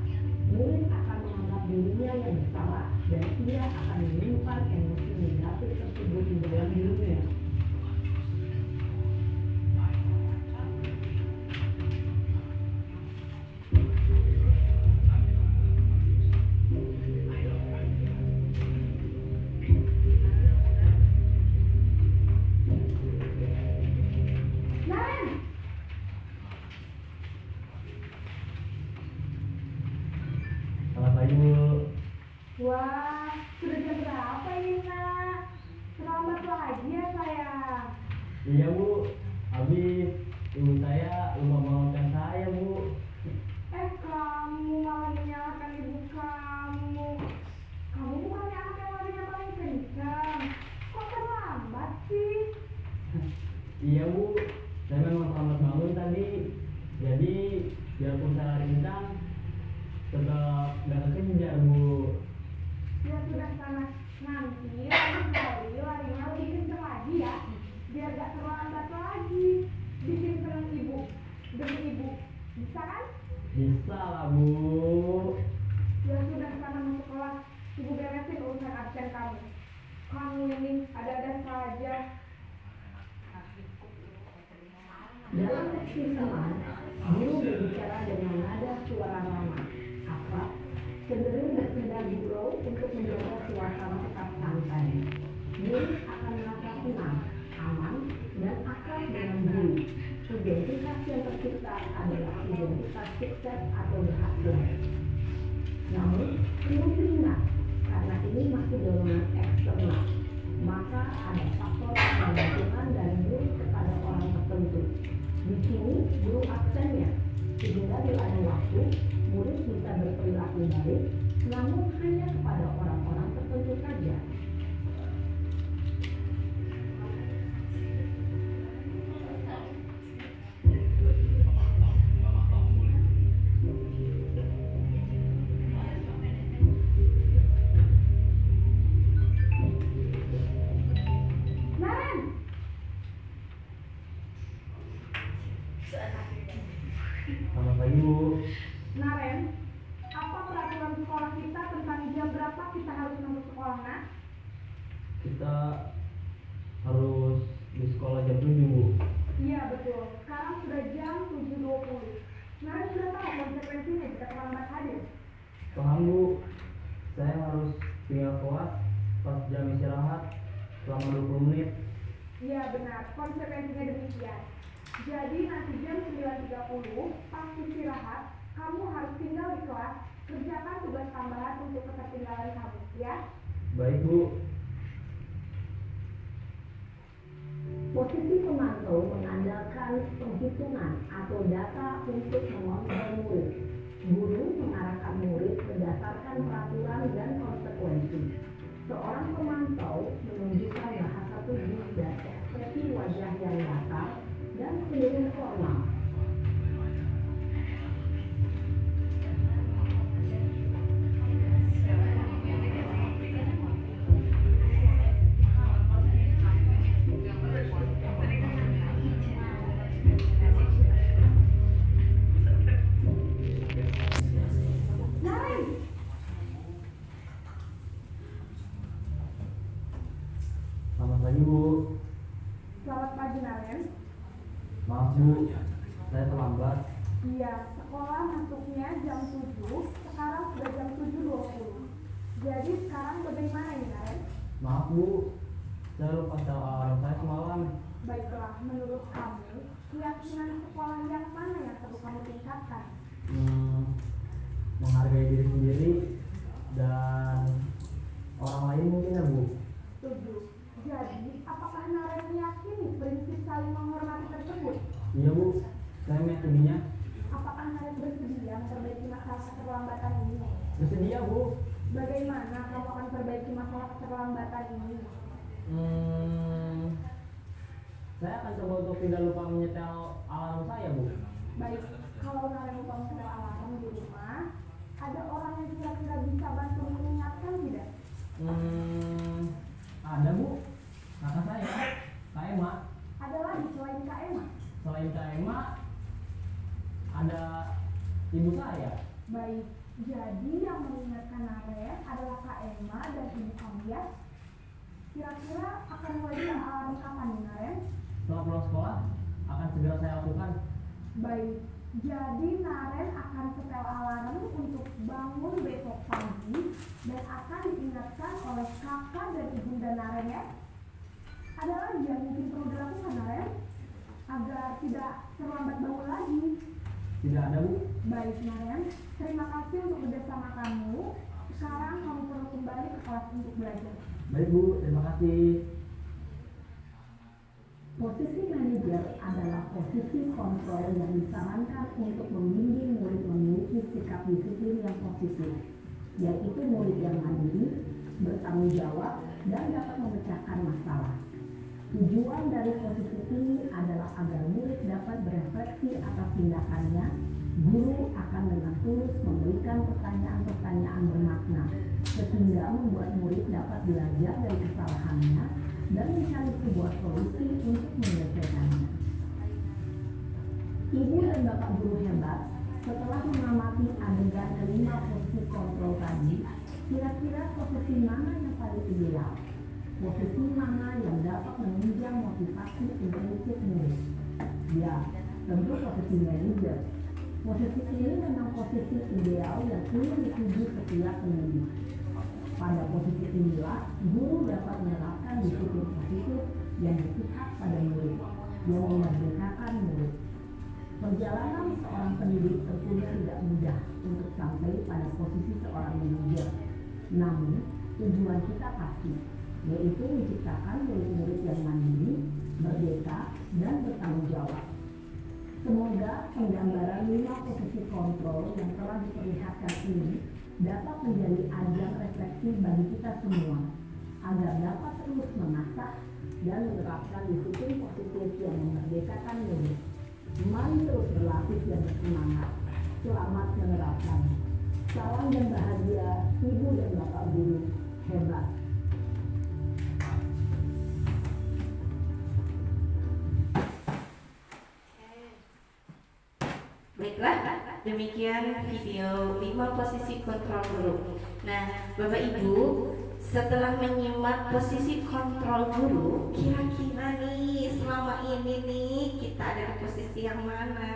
murid akan menganggap dirinya yang bersalah dan ia akan menyimpan emosi negatif tersebut di dalam dirinya. pagi Bu. Wah, sudah jam berapa ini nak? Terlambat lagi ya sayang. Iya Bu, habis ibu saya lupa bangunkan saya Bu. Kamu malah menyalahkan ibu kamu. Kamu bukannya anak yang larinya paling kencang. Kok terlambat sih? Iya Bu, saya memang terlambat bangun tadi. Jadi biarpun saya lari kencang, tetap gak kekejar Bu. Ya sudah sana, nanti lain kali larinya lebih kencang lagi ya. Biar gak terlambat lagi. Bikin senang ibu, demi ibu. Bisa kan? Bisa lah Bu. Ya sudah sana masuk kelas. Ibu beresin urusan absen kamu. Kamu ini ada-ada saja. Dalam seksi teman, guru berbicara dengan nada suara ramah, akrab, cenderung berpindah gurau untuk menjaga suasana tetap santai. Murid akan merasa tenang, aman, dan akrab dengan guru. Identitas yang tercipta adalah identitas sukses atau berhasil. Namun, perlu diingat, karena ini masih dorongan eksternal, maka ada faktor ketergantungan dari murid kepada orang tertentu. Di sini guru absennya, sehingga di lain waktu murid bisa berperilaku baik, namun hanya kepada orang-orang tertentu saja. Naren, Selamat pagi Bu. Naren, apa peraturan sekolah kita tentang jam berapa kita harus masuk sekolah, nak? Kita harus di sekolah jam 7 Bu. Iya betul, sekarang sudah jam 7.20. Naren sudah tahu konsekuensinya jika terlambat hadir. Paham Bu, saya harus tinggal kelas pas jam istirahat selama 20 menit. Iya benar, konsekuensinya demikian. Jadi nanti jam 9.30 pas istirahat, kamu harus tinggal di kelas, kerjakan tugas tambahan untuk ketertinggalan kamu, ya? Baik Bu. Posisi pemantau mengandalkan penghitungan atau data untuk mengontrol murid. Guru mengarahkan murid berdasarkan peraturan dan konsekuensi. Seorang pemantau menunjukkan bahasa tubuh dan ekspresi wajah yang datar dan cenderung formal. Naren, Selamat pagi Bu. selamat pagi Naren. Maaf Bu, saya terlambat. Iya, sekolah masuknya jam 7, sekarang sudah jam 7.20. Jadi sekarang bagaimana ini Naren? Maaf Bu, saya lupa setel alarm saya semalam. Baiklah, menurut kamu, keyakinan sekolah yang mana yang perlu kamu tingkatkan? Menghargai diri sendiri dan orang lain mungkin ya Bu. Setuju. Jadi, apakah Naren meyakini prinsip saling menghormati tersebut? Iya Bu, saya meyakininya. Apakah Naren bersedia memperbaiki masalah keterlambatan ini? Bersedia Bu. Bagaimana kamu akan perbaiki masalah keterlambatan ini? Saya akan coba untuk tidak lupa menyetel alarm saya Bu. Baik, kalau Naren lupa menyetel alarm di rumah, ada orang yang kira-kira bisa bantu mengingatkan tidak? Ada Bu, kakak saya, Kak Emma. Ada lagi selain Kak Emma? Selain Kak Emma, ada ibu saya. Baik, jadi yang mengingatkan Naren adalah Kak Emma dan ibu kamu ya? Kira-kira akan mulai alarm kapan nih Naren? Setelah pulang sekolah, akan segera saya lakukan. Baik, jadi Naren akan setel alarm untuk bangun besok pagi dan akan diingatkan oleh kakak dan ibunda Naren ya. Ada lagi yang mungkin perlu dilakukan Naren agar tidak terlambat bangun lagi. Tidak ada Bu. Baik Naren, terima kasih untuk kerjasama kamu. Sekarang kamu perlu kembali ke kelas untuk belajar. Baik Bu, terima kasih. Posisi manajer adalah posisi kontrol yang disarankan untuk membimbing murid memiliki sikap disiplin yang positif, yaitu murid yang mandiri, bertanggung jawab, dan dapat memecahkan masalah. Tujuan dari posisi ini adalah agar murid dapat berefleksi atas tindakannya. Guru akan dengan tulus memberikan pertanyaan-pertanyaan bermakna, sehingga membuat murid dapat belajar dari kesalahannya dan mencari sebuah solusi untuk menyelesaikannya. Ibu dan Bapak guru hebat, setelah mengamati adegan kelima posisi kontrol tadi, kira-kira posisi mana yang paling ideal? Posisi mana yang dapat menunjang motivasi intensif murid? Ya, tentu posisi manajer. Posisi ini memang posisi ideal yang ingin dituju setiap pendidik. Pada posisi inilah, guru dapat menerapkan disiplin positif yang berpihak pada murid, yang memerdekakan murid. Perjalanan seorang pendidik tentunya tidak mudah untuk sampai pada posisi seorang manajer. Namun, tujuan kita pasti, yaitu menciptakan murid-murid yang mandiri, merdeka, dan bertanggung jawab. Semoga penggambaran 5 posisi kontrol yang telah diperlihatkan ini dapat menjadi ajang refleksi bagi kita semua, agar dapat terus mengasah dan menerapkan disiplin positif yang memerdekakan murid. Mari terus berlatih dan bersemangat. Selamat menerapkan. Salam dan bahagia, Ibu dan Bapak guru hebat. Baiklah, demikian video 5 posisi kontrol guru. Nah, Bapak Ibu, setelah menyimak posisi kontrol guru, kira-kira nih selama ini nih kita ada di posisi yang mana?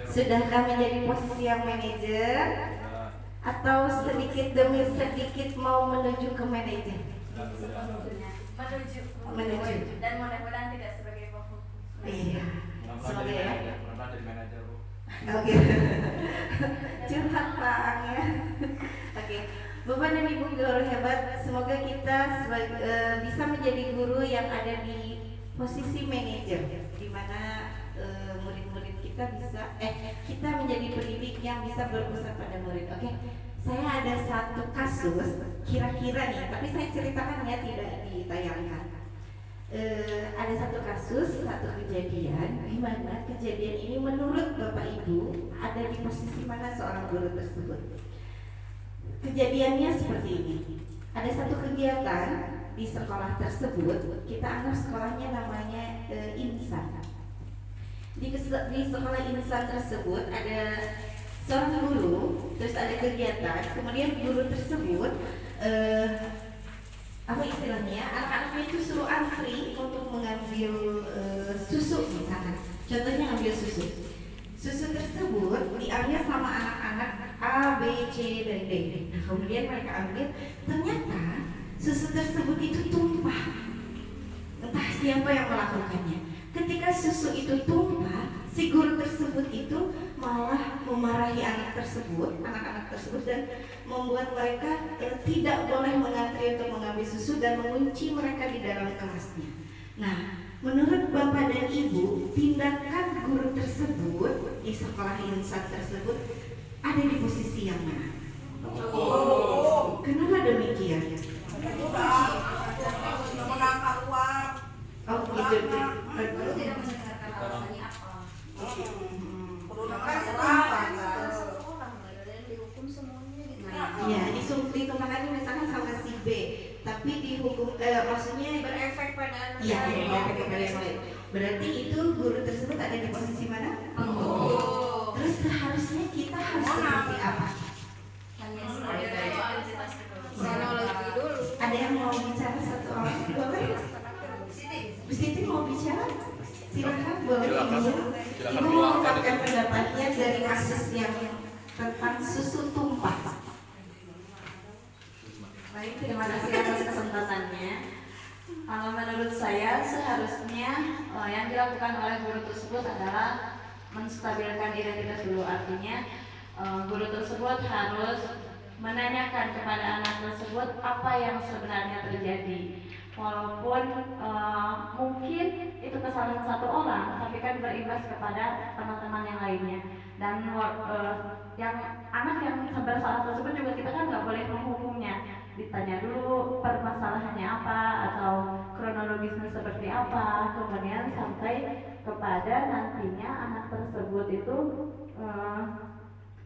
Sudahkah menjadi posisi yang manajer? Atau sedikit demi sedikit mau menuju ke manajer? Menuju. Dan mudah-mudahan tidak sebagai pokok. Iya, semoga ya. Pernah jadi manajer Bu. Oke, curhat Pak ya. Oke, Bapak dan Ibu guru hebat, semoga kita bisa menjadi guru yang ada di posisi manajer, di mana murid-murid kita bisa, kita menjadi pendidik yang bisa berpusat pada murid. Oke, saya ada satu kasus, kira-kira nih, tapi saya ceritakan ya, tidak ditayangkan. Ada satu kasus, satu kejadian di mana kejadian ini menurut Bapak Ibu ada di posisi mana seorang guru tersebut. Kejadiannya seperti ini. Ada satu kegiatan di sekolah tersebut, kita anggap sekolahnya namanya Insan. Di sekolah Insan tersebut ada seorang guru, terus ada kegiatan, kemudian guru tersebut apa istilahnya, anak-anaknya itu suruh antri untuk mengambil susu misalkan. Contohnya ambil susu. Susu tersebut diambil sama anak-anak A, B, C, dan D. Nah, kemudian mereka ambil, ternyata susu tersebut itu tumpah. Entah siapa yang melakukannya. Ketika susu itu tumpah, si guru tersebut itu malah memarahi anak anak-anak tersebut dan membuat mereka tidak boleh mengantri untuk mengambil susu dan mengunci mereka di dalam kelasnya. Nah, menurut Bapak dan Ibu, tindakan guru tersebut di sekolah Insan tersebut ada di posisi yang mana? Kenapa demikian? Menangkap uang. Oh, gitu. Lalu tidak mendengarkan alasannya apa. Dihukum semuanya gitu. Iya, ditumpahkan misalkan sama si B, tapi dihukum, maksudnya Berefek pada anak iya, lain. berefek pada yang lain. Berarti itu guru tersebut ada di posisi mana? Oh. Terus seharusnya kita harus seperti apa? Hanya kronologi dulu. Ada yang mau bicara satu orang? Boleh? Bu Siti mau bicara? Silakan, boleh Ibu. Ibu mengungkapkan pendapatnya dari kasus yang tentang susu tumpah. Baik, terima kasih atas kesempatannya. Kalau menurut saya seharusnya yang dilakukan oleh guru tersebut adalah menstabilkan identitas dulu. Artinya guru tersebut harus menanyakan kepada anak tersebut apa yang sebenarnya terjadi. Walaupun mungkin itu kesalahan satu orang, tapi kan berimbas kepada teman-teman yang lainnya. Dan yang anak yang bersalah tersebut juga kita kan nggak boleh menghukumnya. Ditanya dulu permasalahannya apa atau kronologisnya seperti apa, kemudian sampai kepada nantinya anak tersebut itu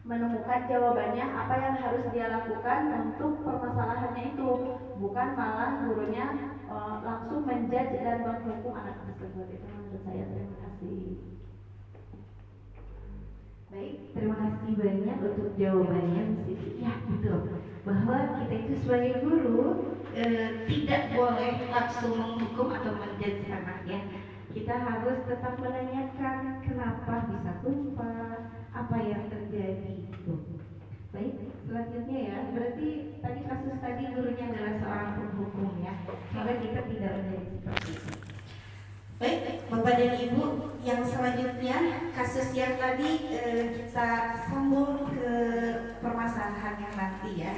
menemukan jawabannya apa yang harus dia lakukan untuk permasalahannya itu, bukan malah gurunya langsung menjudge dan menghukum anak tersebut. Itu menurut saya. Terima kasih. Baik, terima kasih banyak untuk jawabannya, Miss Siti. Ya, betul. Bahwa kita itu sebagai guru tidak boleh langsung menghukum atau menjudge anaknya. Kita harus tetap menanyakan kenapa bisa tumpah, apa yang terjadi. Baik, selanjutnya ya. Berarti tadi kasus tadi gurunya adalah seorang penghukum ya. Maka kita tidak menjadi seperti itu. Baik, Bapak dan Ibu, yang selanjutnya kasus yang tadi kita sambung ke permasalahan yang nanti ya.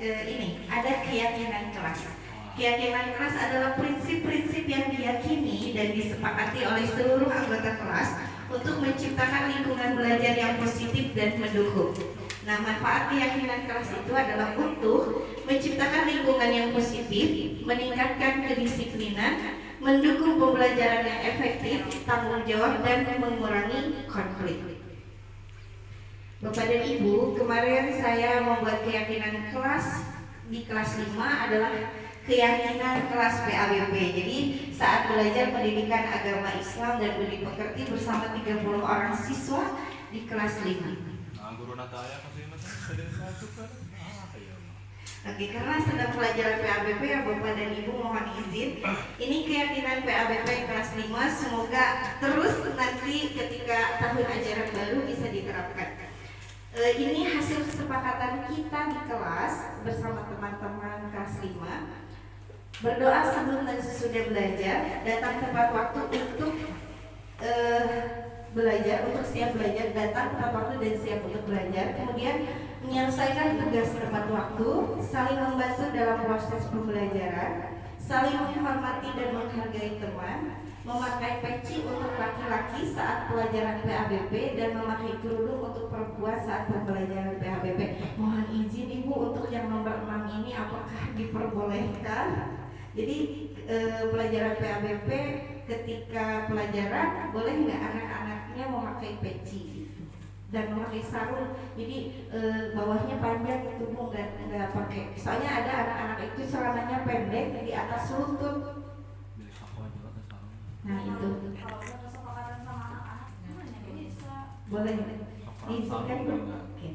Ini ada keyakinan kelas. Keyakinan kelas adalah prinsip-prinsip yang diyakini dan disepakati oleh seluruh anggota kelas untuk menciptakan lingkungan belajar yang positif dan mendukung. Nah, manfaat keyakinan kelas itu adalah untuk menciptakan lingkungan yang positif, meningkatkan kedisiplinan, mendukung pembelajaran yang efektif, tanggung jawab, dan mengurangi konflik. Bapak dan Ibu, kemarin saya membuat keyakinan kelas di kelas 5 adalah keyakinan kelas PABP. Jadi saat belajar pendidikan agama Islam dan budi pekerti bersama 30 orang siswa di kelas 5. Oke, karena sedang pelajaran PABP ya Bapak dan Ibu, mohon izin. Ini keyakinan PABP kelas 5, semoga terus nanti ketika tahun ajaran baru bisa diterapkan. Ini hasil kesepakatan kita di kelas bersama teman-teman kelas 5. Berdoa sebelum dan sesudah belajar, datang tepat waktu untuk belajar, untuk siap belajar, datang tepat waktu dan siap untuk belajar. Kemudian menyelesaikan tugas tepat waktu, saling membantu dalam proses pembelajaran, saling menghormati dan menghargai teman, memakai peci untuk laki-laki saat pelajaran PABP dan memakai kerudung untuk perempuan saat pembelajaran PABP. Mohon izin Ibu, untuk yang nomor 6 ini apakah diperbolehkan? Jadi pelajaran PABP ketika pelajaran boleh nggak anak-anaknya memakai peci dan memakai sarung? Jadi bawahnya panjang itu Bu, nggak pakai. Soalnya ada anak-anak itu celananya pendek di atas lutut. Nah itu boleh diizinkan Bu? Oke.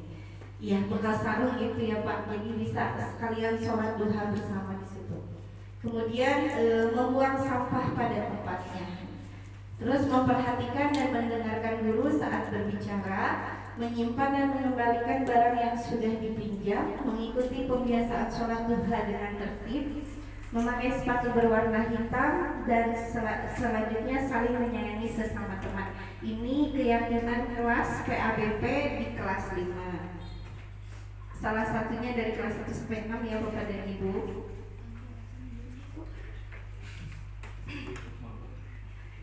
Iya, bekal sarung gitu ya Pak. Jadi bisa sekalian sholat duha bersama di situ. Kemudian membuang sampah pada tempatnya. Terus memperhatikan dan mendengarkan guru saat berbicara, menyimpan dan mengembalikan barang yang sudah dipinjam, mengikuti pembiasaan sholat duha dengan tertib, memakai sepatu berwarna hitam, dan selanjutnya saling menyayangi sesama teman. Ini keyakinan kelas PABP di kelas 5. Salah satunya dari kelas 1 sampai 6 ya Bapak dan Ibu.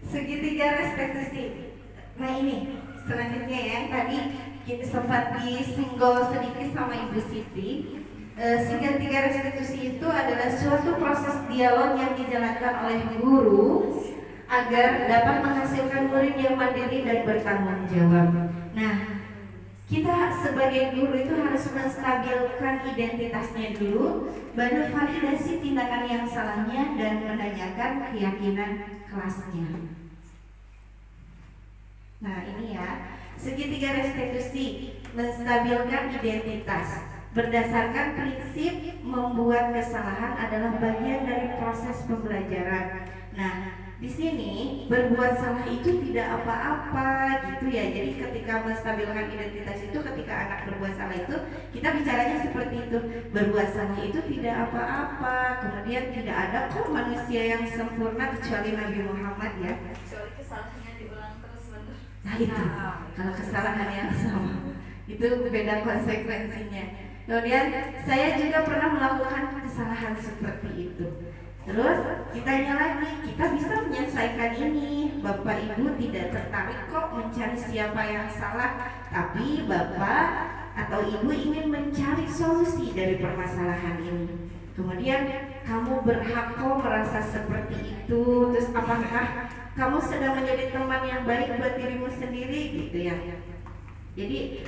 Segitiga restitusi. Nah ini selanjutnya ya, tadi kita sempat disenggol sedikit sama Ibu Siti. Segitiga restitusi itu adalah suatu proses dialog yang dijalankan oleh guru agar dapat menghasilkan murid yang mandiri dan bertanggung jawab. Nah, kita sebagai guru itu harus menstabilkan identitasnya dulu, baru validasi tindakan yang salahnya dan menanyakan keyakinan kelasnya. Nah ini ya, segitiga restitusi, menstabilkan identitas berdasarkan prinsip membuat kesalahan adalah bagian dari proses pembelajaran. Nah, di sini berbuat salah itu tidak apa-apa gitu ya. Jadi ketika menstabilkan identitas itu, ketika anak berbuat salah itu, kita bicaranya seperti itu. Berbuat salah itu tidak apa-apa. Kemudian tidak ada kok manusia yang sempurna kecuali Nabi Muhammad ya. Kecuali kesalahannya diulang terus benar. Nah itu, kalau kesalahan yang sama itu beda konsekuensinya. Kemudian saya juga pernah melakukan kesalahan seperti itu. Terus ditanya lagi, kita bisa menyelesaikan ini. Bapak Ibu tidak tertarik kok mencari siapa yang salah, tapi Bapak atau Ibu ingin mencari solusi dari permasalahan ini. Kemudian kamu berhak kok merasa seperti itu. Terus apakah kamu sedang menjadi teman yang baik buat dirimu sendiri gitu ya. Jadi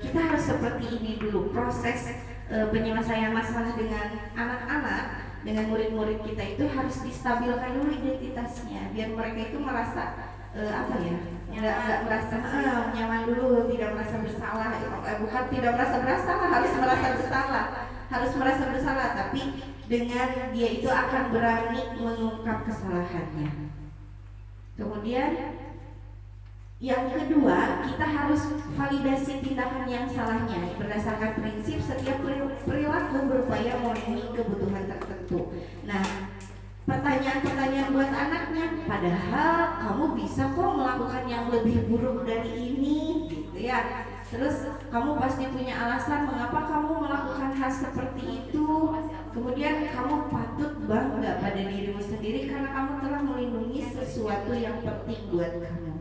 kita harus seperti ini dulu. Proses penyelesaian masalah dengan anak-anak, dengan murid-murid kita itu harus distabilkan dulu identitasnya, biar mereka itu merasa nggak merasa nyaman dulu, tidak merasa bersalah. Bukan tidak merasa bersalah, harus merasa bersalah, tapi dengan dia itu akan berani mengungkap kesalahannya. Kemudian yang kedua, kita harus validasi tindakan yang salahnya berdasarkan prinsip setiap perilaku berupaya memenuhi kebutuhan tertentu. Nah, pertanyaan-pertanyaan buat anaknya, padahal kamu bisa kok melakukan yang lebih buruk dari ini, gitu ya. Terus kamu pasti punya alasan mengapa kamu melakukan hal seperti itu. Kemudian kamu patut bangga pada dirimu sendiri karena kamu telah melindungi sesuatu yang penting buat kamu.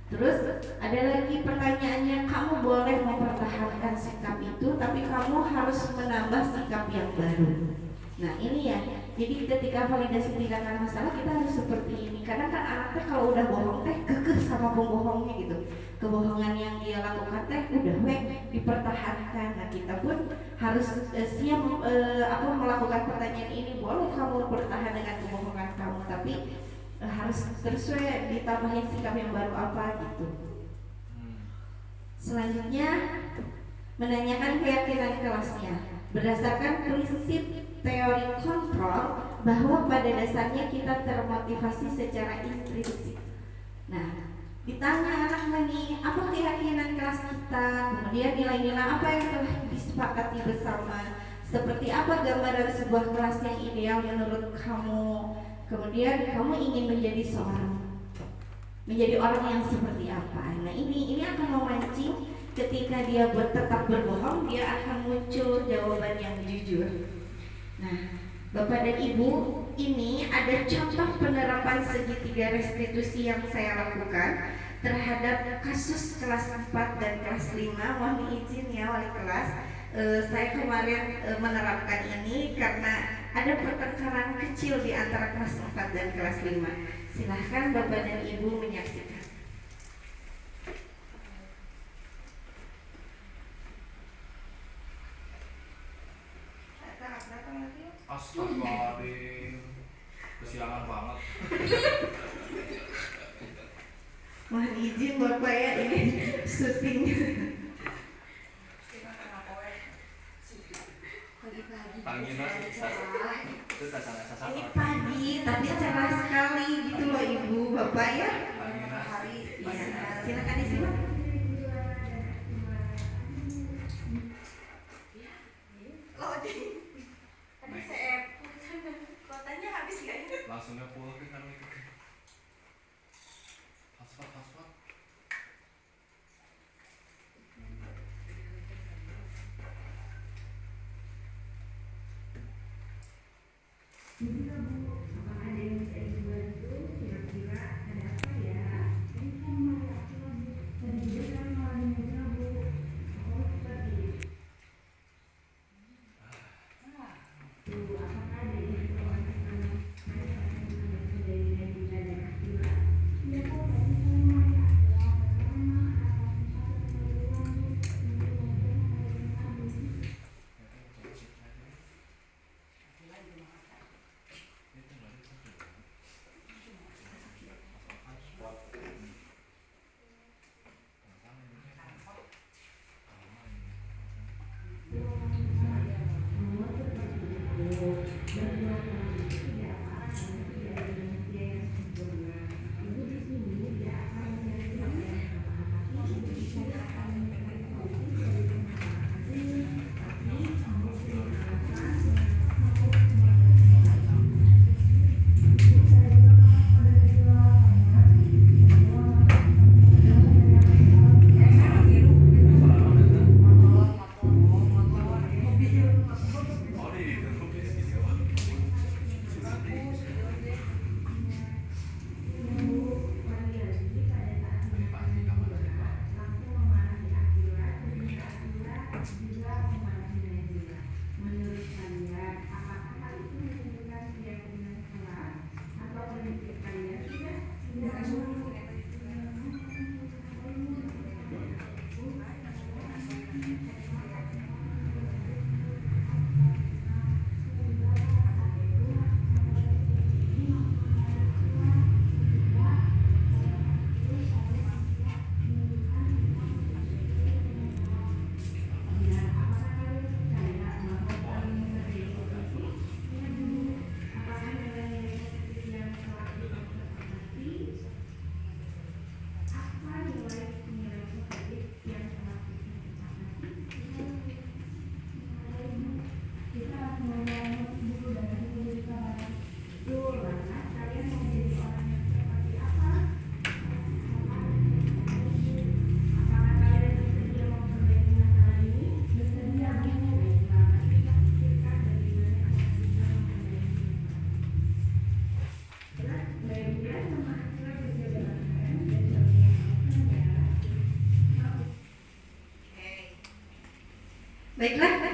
Terus ada lagi pertanyaannya, kamu boleh mempertahankan sikap itu, tapi kamu harus menambah sikap yang baru. Nah ini ya, jadi ketika validasi tindakan masalah kita harus seperti ini. Karena kan anaknya kalau udah bohong teh kekeh sama pembohongnya gitu. Kebohongan yang dia lakukan teh udah dipertahankan. Nah kita pun harus siap melakukan pertanyaan ini. Boleh kamu bertahan dengan kebohongan kamu, tapi harus terus ditambahin sikap yang baru apa gitu. Selanjutnya menanyakan keyakinan kelasnya berdasarkan prinsip teori kontrol, bahwa pada dasarnya kita termotivasi secara intrinsik. Nah, ditanya anaknya nih, apa keyakinan kelas kita, kemudian nilai-nilai apa yang telah disepakati bersama, seperti apa gambaran sebuah kelas yang ideal menurut kamu. Kemudian kamu ingin menjadi orang yang seperti apa. Nah ini akan memancing ketika dia tetap berbohong, dia akan muncul jawaban yang jujur. Nah Bapak dan Ibu, ini ada contoh penerapan segitiga restitusi yang saya lakukan terhadap kasus kelas 4 dan kelas 5. Mohon izin ya wali kelas, saya kemarin menerapkan ini karena ada pertengkaran kecil di antara kelas 4 dan kelas 5. Silahkan Bapak dan Ibu menyaksikan. Astagfirullahaladzim, kesiangan banget. Mohon izin Bapak ya, ini syuting. Ini pagi, tapi cerah sekali gitu loh Ibu, Bapak ya. Ya, silakan disimak. Tadi saya kuotanya habis gak ya? Langsungnya pulang kan itu. Password.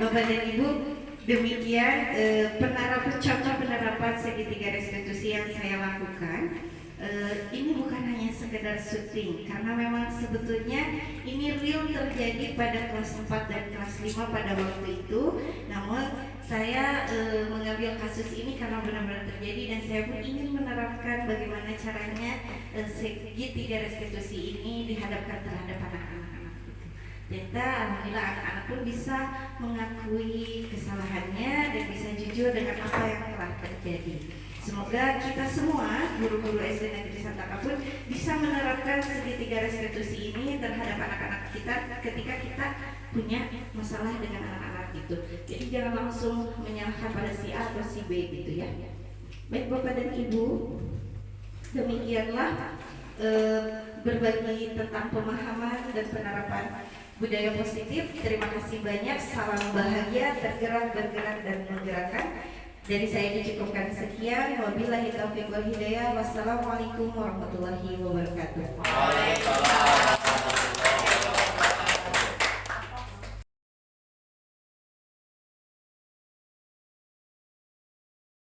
Bapak dan Ibu, demikian contoh penerapan segitiga restitusi yang saya lakukan. Ini bukan hanya sekedar syuting, karena memang sebetulnya ini real terjadi pada kelas 4 dan kelas 5 pada waktu itu. Namun saya mengambil kasus ini karena benar-benar terjadi, dan saya pun ingin menerapkan bagaimana caranya segitiga restitusi ini dihadapkan terhadap anak-anak. Ternyata alhamdulillah anak-anak pun bisa mengakui kesalahannya dan bisa jujur dengan apa yang telah terjadi. Semoga kita semua, guru-guru SD Negeri Santaka pun bisa menerapkan segitiga restitusi ini terhadap anak-anak kita ketika kita punya masalah dengan anak-anak itu. Jadi jangan langsung menyalahkan pada si A atau si B gitu ya. Baik Bapak dan Ibu, demikianlah berbagi tentang pemahaman dan penerapan budaya positif. Terima kasih banyak, salam bahagia, tergerak, bergerak, dan menggerakkan. Dari saya dicukupkan sekian. Wabillahi taufiq wal hidayah. Wassalamualaikum warahmatullahi wabarakatuh. Waalaikumsalam.